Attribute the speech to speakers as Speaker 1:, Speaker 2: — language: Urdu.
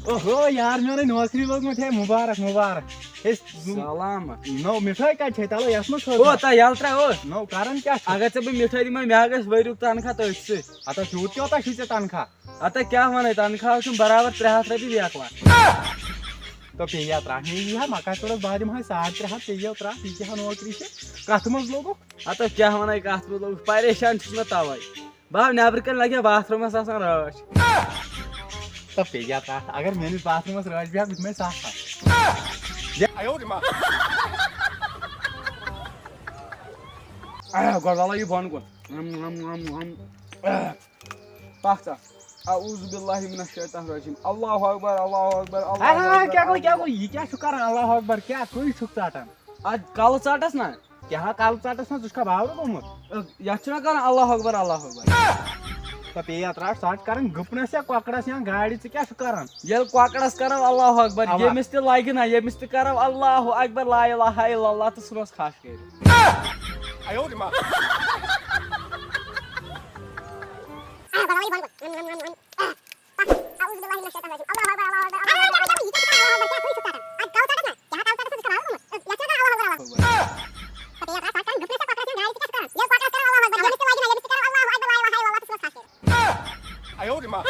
Speaker 1: اوہو یار میٛانٕے نوکری لوگمُت ہے مُبارک مُبارک
Speaker 2: سلامت
Speaker 1: نو مِٹھٲے کَتہِ چھے تَلو یَتھ منٛز
Speaker 2: او تہ یلہٕ ترٛاو
Speaker 1: نو کَران کیٛاہ چھُ
Speaker 2: اگر ژےٚ بہٕ مِٹھٲے دِمے مےٚ گژھِ ؤریُک تنخواہ تٔتھۍ سۭتۍ
Speaker 1: ہتا تیوٗت کوتاہ چھُے ژےٚ تنخواہ
Speaker 2: ہتا کیٛاہ وَنَے تنخواہ چھُم برابر 300 رۄپیہِ بیکلا
Speaker 1: تو پیٚیہِ ہا ترٛٹھ یی ہا مکاے ژوٚڑس بہٕ دِمہٕ ہاے 350 پیٚیہِ ہا ترٛٹھ یہِ کیٛاہ نوکری چھِ کَتھ منٛز لوگُکھ
Speaker 2: ہتا کیٛاہ وَنَے کَتھ منٛز لوٚگُس پریشان چھُس مےٚ تَوَے بہٕ آو نٮ۪برٕ کَنۍ لگہِ ہا باتھ روٗمَس آسان رٲچھ
Speaker 1: تو پیٚیہِ ہا ترٛٹھ اگر میٲنِس باتھ روٗمَس رٲچھ بیٚہکھ بہٕ دِمے 7
Speaker 2: گۄڈٕ والو یہِ بۄن کُن پکھ ژٕ اعوذ باللہ من الشیطان الرجیم اللہ اکبر اللہ اکبر
Speaker 1: کیٛاہ گوٚو یہِ کیٛاہ چھُ کران اللہ اکبر کیٛاہ کُے چھُکھ ژٹان
Speaker 2: اتھ کلہٕ ژٹس نا
Speaker 1: کیٛاہ کلہٕ ژٹس منٛز ژٕ چھُکھا باورٕ گوٚمُت
Speaker 2: یتھ چھُنا کران اللہ اکبر اللہ اکبر
Speaker 1: تو پیٚیہِ ہا ترٛٹھ ژٹ کران گُپنس یا کۄکرس یا گاڑِ ژٕ کیٛاہ چھُکھ کران
Speaker 2: ییٚلہِ کۄکرس کرو اللہ اکبر ییٚمِس تہِ لگہِ نا ییٚمِس تہِ کرو اللہ اکبر لا الہ الا اللہ تہٕ سُہ روز کھش کٔرِتھ
Speaker 3: I owed him up.